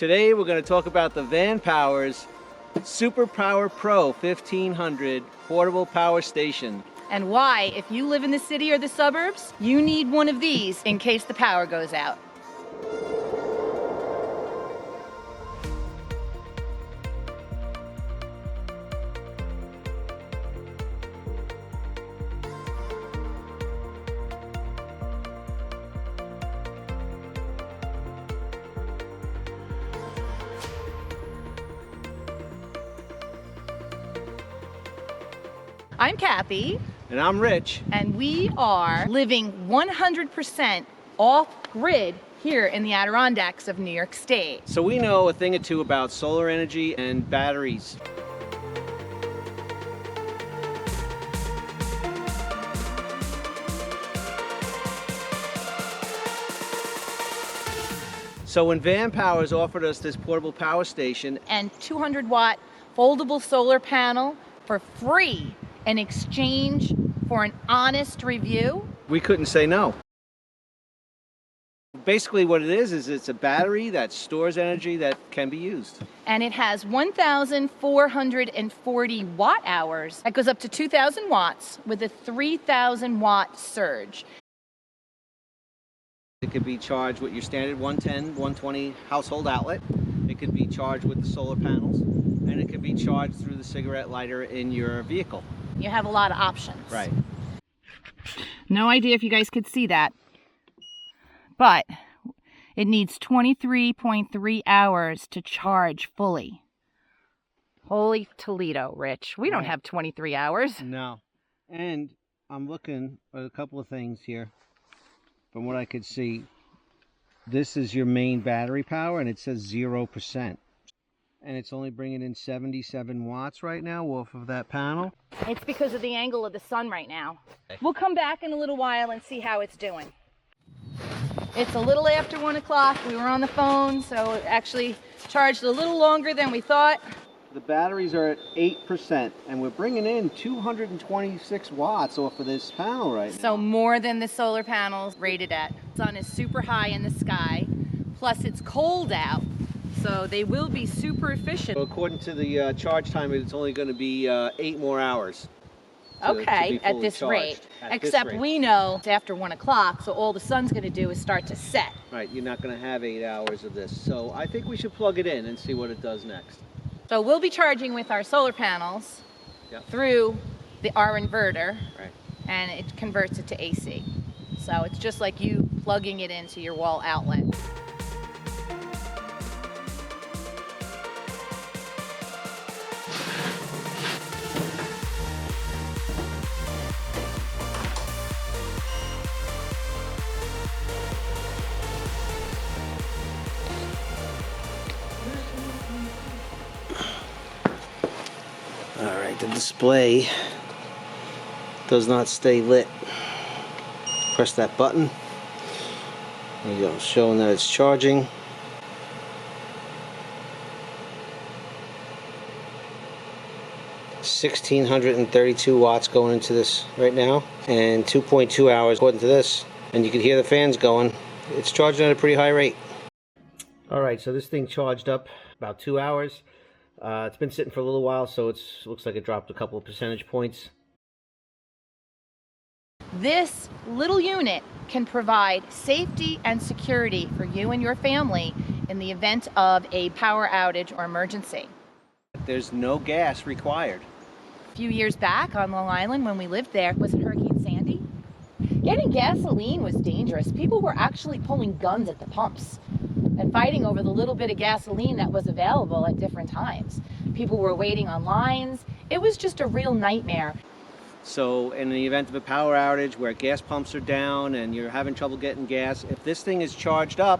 Today we're going to talk about the Vanpowers Super Power Pro 1500 portable power station. And why, if you live in the city or the suburbs, you need one of these in case the power goes out. I'm Kathy. And I'm Rich. And we are living 100% off-grid here in the Adirondacks of New York State. So we know a thing or two about solar energy and batteries. So when Vanpowers offered us this portable power station and 200-watt foldable solar panel for free in exchange for an honest review, we couldn't say no. Basically what it is it's a battery that stores energy that can be used. And it has 1,440 watt hours. That goes up to 2,000 watts with a 3,000 watt surge. It could be charged with your standard 110, 120 household outlet. It could be charged with the solar panels, and it could be charged through the cigarette lighter in your vehicle. You have a lot of options. Right. No idea if you guys could see that, but it needs 23.3 hours to charge fully. Holy Toledo, Rich. We don't have 23 hours. No. And I'm looking at a couple of things here. From what I could see, this is your main battery power, and it says 0%. And it's only bringing in 77 watts right now off of that panel. It's because of the angle of the sun right now. We'll come back in a little while and see how it's doing. It's a little after 1 o'clock. We were on the phone, so it actually charged a little longer than we thought. The batteries are at 8%, and we're bringing in 226 watts off of this panel right now. So more than the solar panels rated at. The sun is super high in the sky, plus it's cold out. So they will be super efficient. So according to the charge time, it's only going to be 8 more hours. Okay, at this rate. Except we know it's after 1 o'clock, so all the sun's going to do is start to set. Right, you're not going to have 8 hours of this. So I think we should plug it in and see what it does next. So we'll be charging with our solar panels through our inverter, and it converts it to AC. So it's just like you plugging it into your wall outlet. Alright, the display does not stay lit. Press that button. There you go, showing that it's charging. $1,632 watts going into this right now, and 2.2 hours according to this. And you can hear the fans going. It's charging at a pretty high rate. Alright, so this thing charged up about 2 hours. It's been sitting for a little while, so it looks like it dropped a couple of percentage points. This little unit can provide safety and security for you and your family in the event of a power outage or emergency. There's no gas required. A few years back on Long Island when we lived there, was it Hurricane Sandy? Getting gasoline was dangerous. People were actually pulling guns at the pumps and fighting over the little bit of gasoline that was available at different times. People were waiting on lines. It was just a real nightmare. So in the event of a power outage where gas pumps are down and you're having trouble getting gas, if this thing is charged up,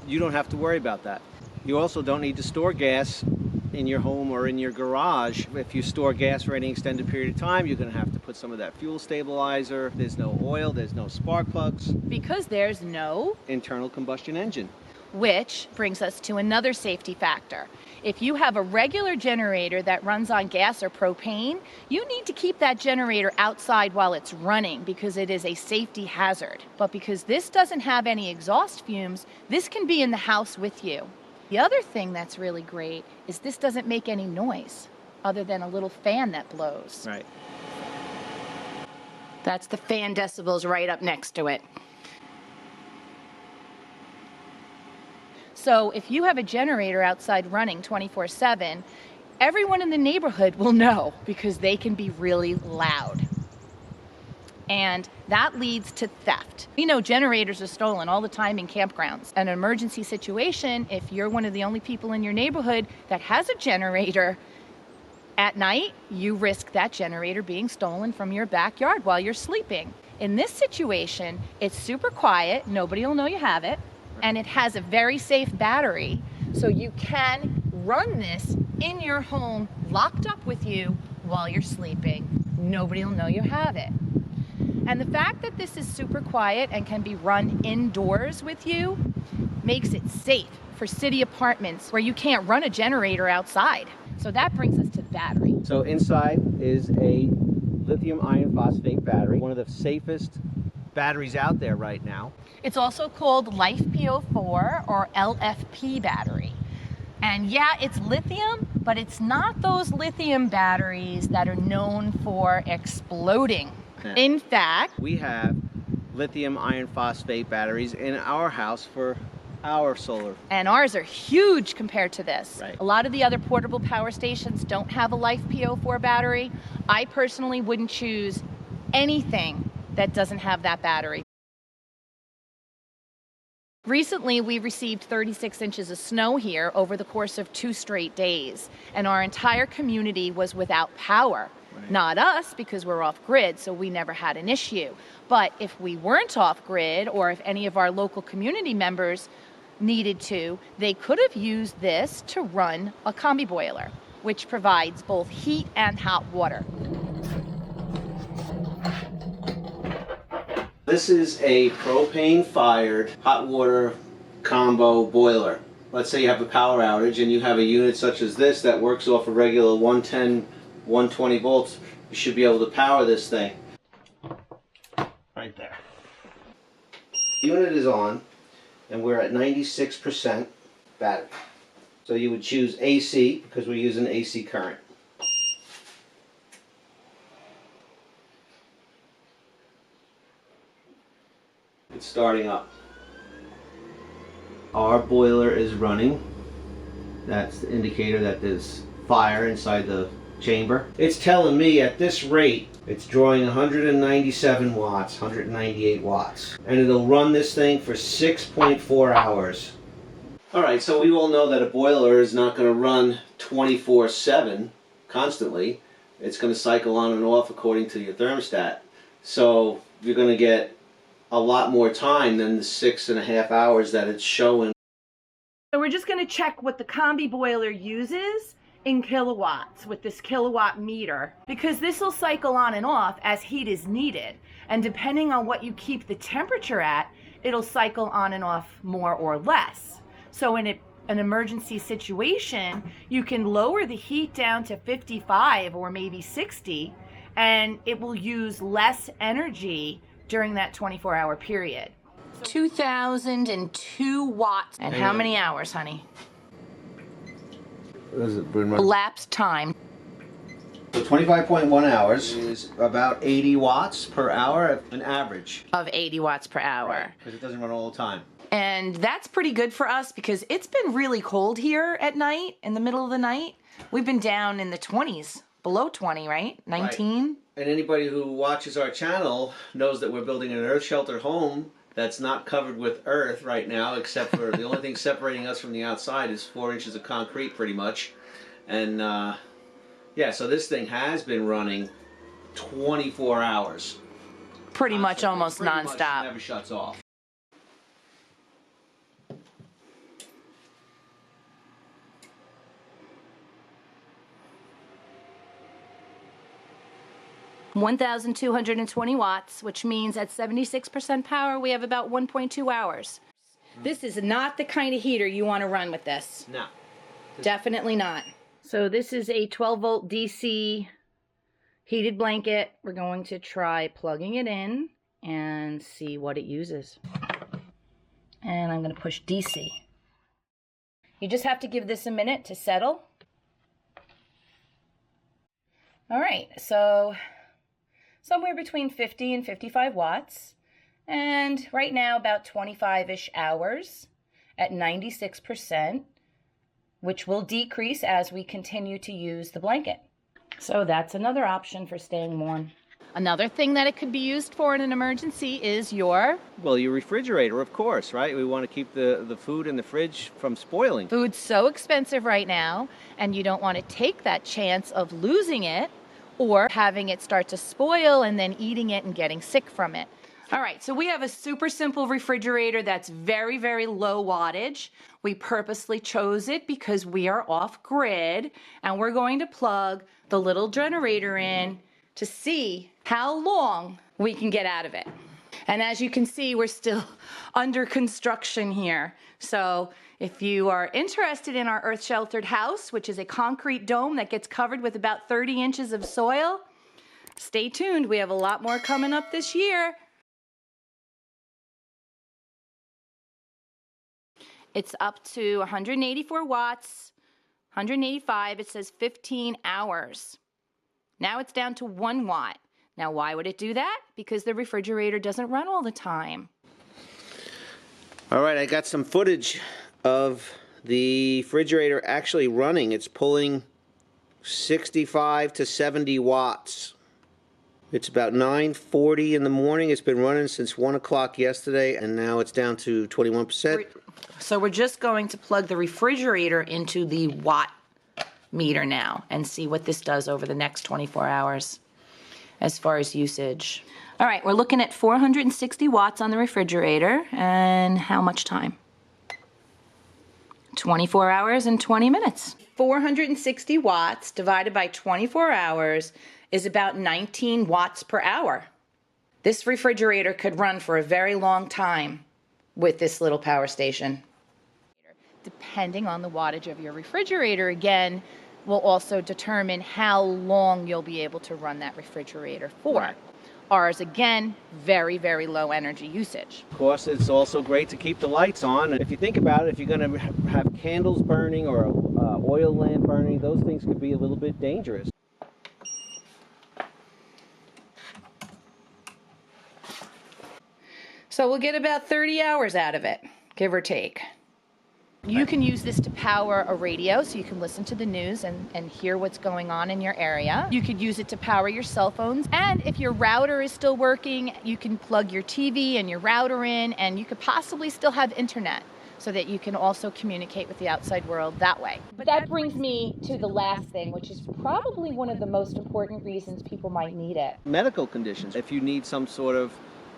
you don't have to worry about that. You also don't need to store gas in your home or in your garage. If you store gas for any extended period of time, you're going to have to put some of that fuel stabilizer. There's no oil, there's no spark plugs. Because there's no internal combustion engine. which brings us to another safety factor. If you have a regular generator that runs on gas or propane, you need to keep that generator outside while it's running because it is a safety hazard. But because this doesn't have any exhaust fumes, this can be in the house with you. The other thing that's really great is this doesn't make any noise other than a little fan that blows. Right. That's the fan decibels right up next to it. So if you have a generator outside running 24/7, everyone in the neighborhood will know because they can be really loud. And that leads to theft. We know generators are stolen all the time in campgrounds. An emergency situation, if you're one of the only people in your neighborhood that has a generator, at night, you risk that generator being stolen from your backyard while you're sleeping. In this situation, it's super quiet, nobody will know you have it, and it has a very safe battery, so you can run this in your home, locked up with you while you're sleeping. Nobody will know you have it. And the fact that this is super quiet and can be run indoors with you makes it safe for city apartments where you can't run a generator outside. So that brings us to the battery. So inside is a lithium iron phosphate battery, one of the safest batteries out there right now. It's also called Life PO4 or LFP battery. And yeah, it's lithium, but it's not those lithium batteries that are known for exploding. In fact, we have lithium iron phosphate batteries in our house for our solar. And ours are huge compared to this. Right. A lot of the other portable power stations don't have a Life PO4 battery. I personally wouldn't choose anything that doesn't have that battery. Recently, we received 36 inches of snow here over the course of 2 straight days, and our entire community was without power. Right. Not us, because we're off grid, so we never had an issue. But if we weren't off grid, or if any of our local community members needed to, they could have used this to run a combi boiler, which provides both heat and hot water. This is a propane-fired hot water combo boiler. Let's say you have a power outage and you have a unit such as this that works off a regular 110, 120 volts. You should be able to power this thing. Right there. The unit is on and we're at 96% battery. So you would choose AC because we're using AC current. It's starting up. Our boiler is running. That's the indicator that there's fire inside the chamber. It's telling me at this rate it's drawing 197 watts, 198 watts. And it'll run this thing for 6.4 hours. Alright, so we all know that a boiler is not going to run 24/7 constantly. It's going to cycle on and off according to your thermostat. So you're going to get a lot more time than the 6.5 hours that it's showing. So we're just going to check what the combi boiler uses in kilowatts with this kilowatt meter, because this will cycle on and off as heat is needed, and depending on what you keep the temperature at, it'll cycle on and off more or less. So in an emergency situation, you can lower the heat down to 55 or maybe 60, and it will use less energy during that 24-hour period. 2,002 watts. And how many hours, honey? Elapsed time. So 25.1 hours is about 80 watts per hour, an average. Of 80 watts per hour. Because it doesn't run all the time. And that's pretty good for us because it's been really cold here at night, in the middle of the night. We've been down in the 20s, below 20, right? 19? Right. And anybody who watches our channel knows that we're building an earth shelter home that's not covered with earth right now, except for the only thing separating us from the outside is 4 inches of concrete pretty much. And yeah, so this thing has been running 24 hours. Pretty much almost nonstop. Never shuts off. $1,220 watts, which means at 76% power, we have about 1.2 hours. This is not the kind of heater you want to run with this. No. Definitely not. So this is a 12 volt DC heated blanket. We're going to try plugging it in and see what it uses. And I'm going to push DC. You just have to give this a minute to settle. All right, so somewhere between 50 and 55 watts. And right now about 25-ish hours at 96%, which will decrease as we continue to use the blanket. So that's another option for staying warm. Another thing that it could be used for in an emergency is your refrigerator, of course, right? We want to keep the food in the fridge from spoiling. Food's so expensive right now, and you don't want to take that chance of losing it or having it start to spoil and then eating it and getting sick from it. All right, so we have a super simple refrigerator that's very, very low wattage. We purposely chose it because we are off grid, and we're going to plug the little generator in to see how long we can get out of it. And as you can see, we're still under construction here. So if you are interested in our earth sheltered house, which is a concrete dome that gets covered with about 30 inches of soil, stay tuned. We have a lot more coming up this year. It's up to 184 watts, 185, it says 15 hours. Now it's down to 1 watt. Now why would it do that? Because the refrigerator doesn't run all the time. All right, I got some footage of the refrigerator actually running. It's pulling 65 to 70 watts. It's about 9:40 in the morning. It's been running since 1 o'clock yesterday, and now it's down to 21%. So we're just going to plug the refrigerator into the watt meter now and see what this does over the next 24 hours as far as usage. All right, we're looking at 460 watts on the refrigerator, and how much time? 24 hours and 20 minutes. 460 watts divided by 24 hours is about 19 watts per hour. This refrigerator could run for a very long time with this little power station. Depending on the wattage of your refrigerator, again, will also determine how long you'll be able to run that refrigerator for. Right. Ours, again, very, very low energy usage. Of course, it's also great to keep the lights on. And if you think about it, if you're going to have candles burning or an oil lamp burning, those things could be a little bit dangerous. So we'll get about 30 hours out of it, give or take. You can use this to power a radio so you can listen to the news and hear what's going on in your area. You could use it to power your cell phones. And if your router is still working, you can plug your TV and your router in, and you could possibly still have internet so that you can also communicate with the outside world that way. But that brings me to the last thing, which is probably one of the most important reasons people might need it. Medical conditions. If you need some sort of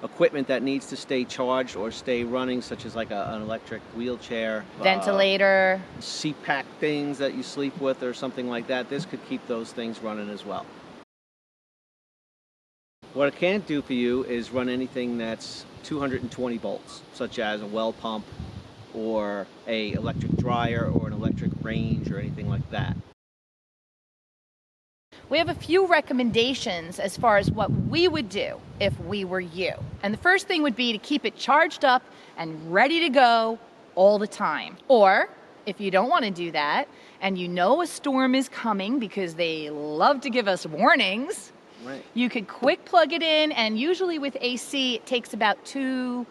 equipment that needs to stay charged or stay running, such as like an electric wheelchair, Ventilator, CPAP things that you sleep with or something like that, this could keep those things running as well. What it can't do for you is run anything that's 220 volts, such as a well pump or a electric dryer or an electric range or anything like that. We have a few recommendations as far as what we would do if we were you. And the first thing would be to keep it charged up and ready to go all the time. Or if you don't want to do that and you know a storm is coming, because they love to give us warnings, right, you could quick plug it in, and usually with AC it takes about two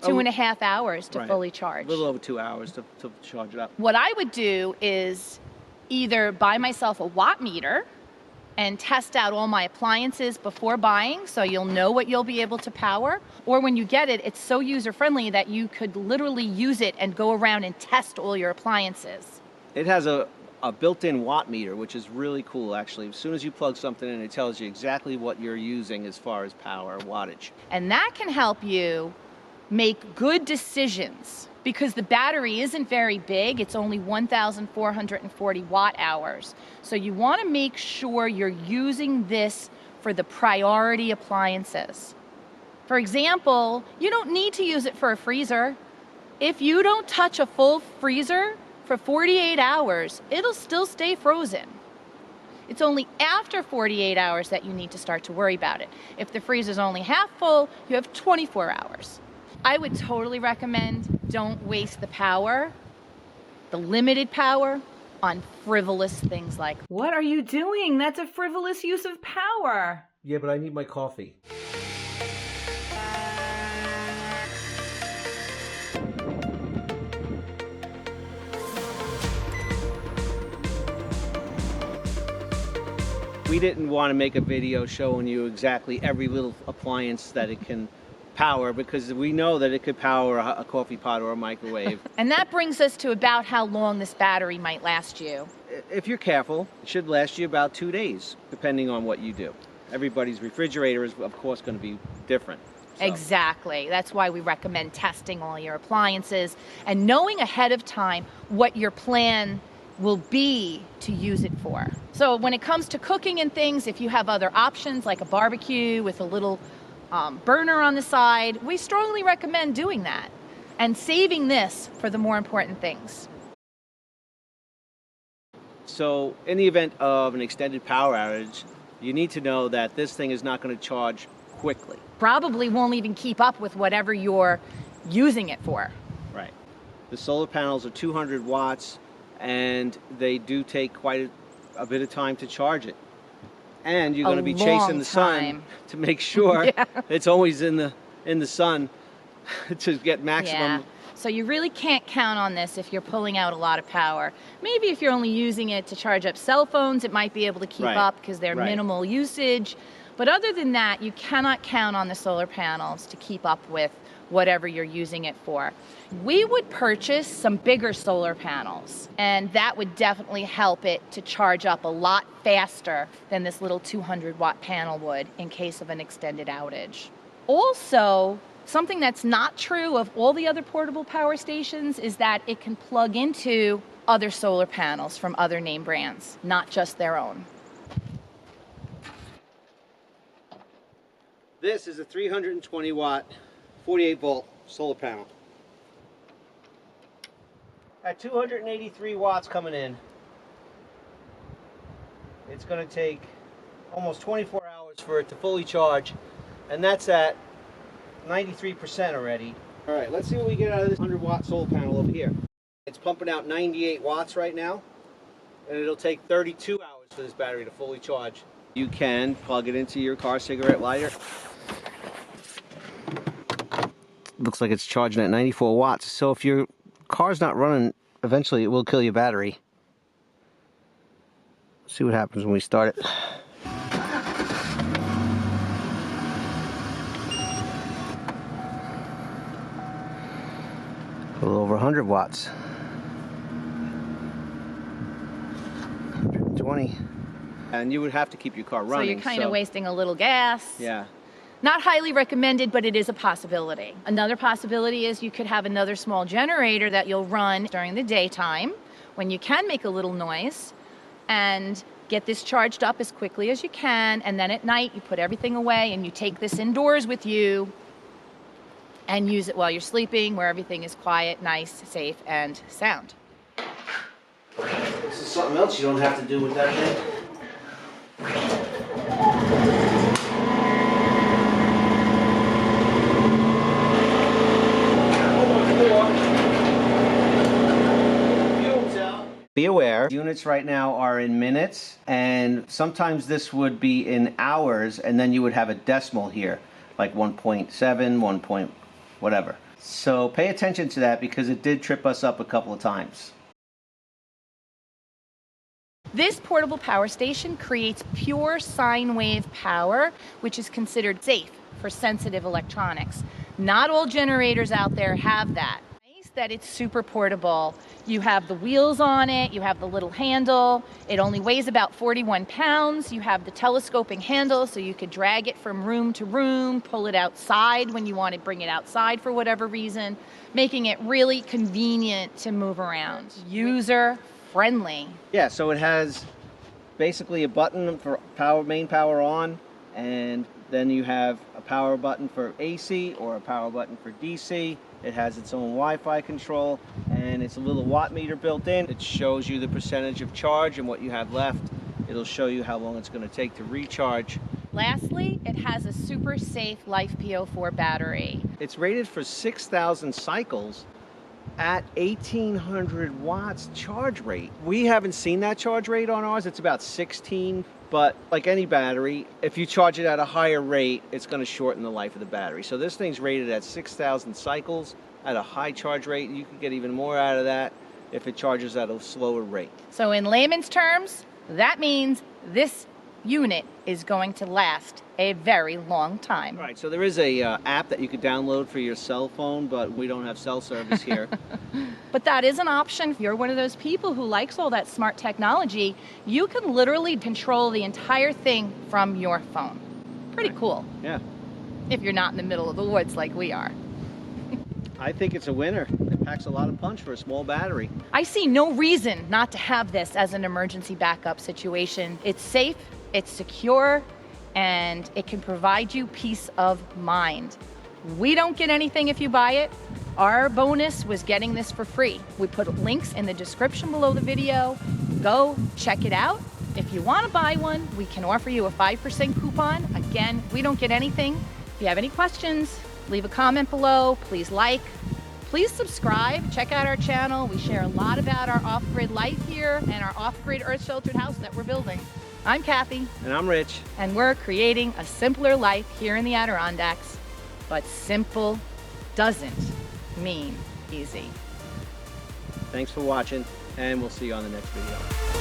and a half hours to fully charge. A little over 2 hours to charge it up. What I would do is either buy myself a watt meter and test out all my appliances before buying, so you'll know what you'll be able to power. Or when you get it, it's so user-friendly that you could literally use it and go around and test all your appliances. It has a built-in watt meter, which is really cool, actually. As soon as you plug something in, it tells you exactly what you're using as far as power wattage. And that can help you make good decisions, because the battery isn't very big. It's only 1,440 watt hours. So you want to make sure you're using this for the priority appliances. For example, you don't need to use it for a freezer. If you don't touch a full freezer for 48 hours, it'll still stay frozen. It's only after 48 hours that you need to start to worry about it. If the freezer's only half full, you have 24 hours. I would totally recommend don't waste the power, the limited power, on frivolous things like, what are you doing? That's a frivolous use of power. Yeah, but I need my coffee. We didn't want to make a video showing you exactly every little appliance that it can power, because we know that it could power a coffee pot or a microwave. And that brings us to about how long this battery might last you. If you're careful, it should last you about 2 days, depending on what you do. Everybody's refrigerator is, of course, going to be different. So. Exactly. That's why we recommend testing all your appliances and knowing ahead of time what your plan will be to use it for. So when it comes to cooking and things, if you have other options like a barbecue with a little burner on the side, we strongly recommend doing that and saving this for the more important things. So in the event of an extended power outage, you need to know that this thing is not going to charge quickly. Probably won't even keep up with whatever you're using it for. Right. The solar panels are 200 watts and they do take quite a bit of time to charge it. And you're going to be chasing the sun to make sure it's always in the sun to get maximum. Yeah. So you really can't count on this if you're pulling out a lot of power. Maybe if you're only using it to charge up cell phones, it might be able to keep up because they're minimal usage. But other than that, you cannot count on the solar panels to keep up with whatever you're using it for. We would purchase some bigger solar panels, and that would definitely help it to charge up a lot faster than this little 200-watt panel would in case of an extended outage. Also, something that's not true of all the other portable power stations is that it can plug into other solar panels from other name brands, not just their own. This is a 320 watt, 48 volt solar panel. At 283 watts coming in, it's going to take almost 24 hours for it to fully charge, and that's at 93% already. All right, let's see what we get out of this 100 watt solar panel over here. It's pumping out 98 watts right now, and it'll take 32 hours for this battery to fully charge. You can plug it into your car cigarette lighter. Looks like it's charging at 94 watts. So if your car's not running, eventually it will kill your battery. See what happens when we start it. A little over 100 watts. 120. And you would have to keep your car running. So you're kind of wasting a little gas. Yeah. Not highly recommended, but it is a possibility. Another possibility is you could have another small generator that you'll run during the daytime when you can make a little noise and get this charged up as quickly as you can, and then at night you put everything away and you take this indoors with you and use it while you're sleeping, where everything is quiet, nice, safe, and sound. This is something else you don't have to do with that thing. Be aware, units right now are in minutes, and sometimes this would be in hours, and then you would have a decimal here, like 1.7, 1 point whatever. So pay attention to that because it did trip us up a couple of times. This portable power station creates pure sine wave power, which is considered safe for sensitive electronics. Not all generators out there have that. That it's super portable. You have the wheels on it, you have the little handle, it only weighs about 41 pounds, you have the telescoping handle so you could drag it from room to room, pull it outside when you want to bring it outside for whatever reason, making it really convenient to move around. User friendly. Yeah, so it has basically a button for power, main power on, and then you have a power button for AC or a power button for DC. It has its own Wi-Fi control, and it's a little watt meter built in. It shows you the percentage of charge and what you have left. It'll show you how long it's going to take to recharge. Lastly, it has a super safe LiFePO4 battery. It's rated for 6,000 cycles at 1,800 watts charge rate. We haven't seen that charge rate on ours. It's about 16, but like any battery, if you charge it at a higher rate, it's going to shorten the life of the battery. So this thing's rated at 6,000 cycles at a high charge rate. You can get even more out of that if it charges at a slower rate. So in layman's terms, that means this unit is going to last a very long time. All right, so there is a app that you could download for your cell phone, but we don't have cell service here. But that is an option. If you're one of those people who likes all that smart technology, you can literally control the entire thing from your phone. Pretty cool. Yeah. If you're not in the middle of the woods like we are. I think it's a winner. It packs a lot of punch for a small battery. I see no reason not to have this as an emergency backup situation. It's safe, it's secure, and it can provide you peace of mind. We don't get anything if you buy it. Our bonus was getting this for free. We put links in the description below the video. Go check it out. If you want to buy one, we can offer you a 5% coupon. Again, we don't get anything. If you have any questions, leave a comment below. Please like. Please subscribe. Check out our channel. We share a lot about our off-grid life here and our off-grid earth-sheltered house that we're building. I'm Kathy. And I'm Rich. And we're creating a simpler life here in the Adirondacks. But simple doesn't mean easy. Thanks for watching, and we'll see you on the next video.